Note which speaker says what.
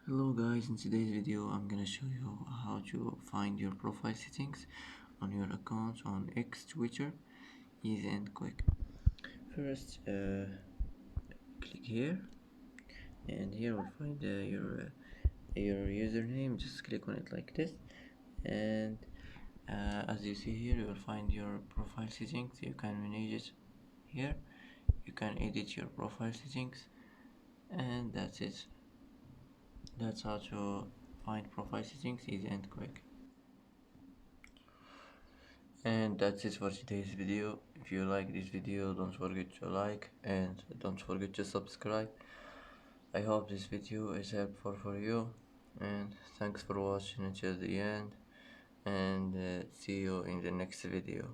Speaker 1: Hello guys, in today's video I'm gonna show you how to find your profile settings on your account on X, Twitter, easy and quick. First, click here, and here we'll find your username. Just click on it like this, and as you see here, you will find your profile settings. You can manage it here. You can edit your profile settings, and that's it. That's how to find profile settings easy and quick. And that's it for today's video. If you like this video, don't forget to like and don't forget to subscribe. I hope this video is helpful for you, and thanks for watching until the end, and see you in the next video.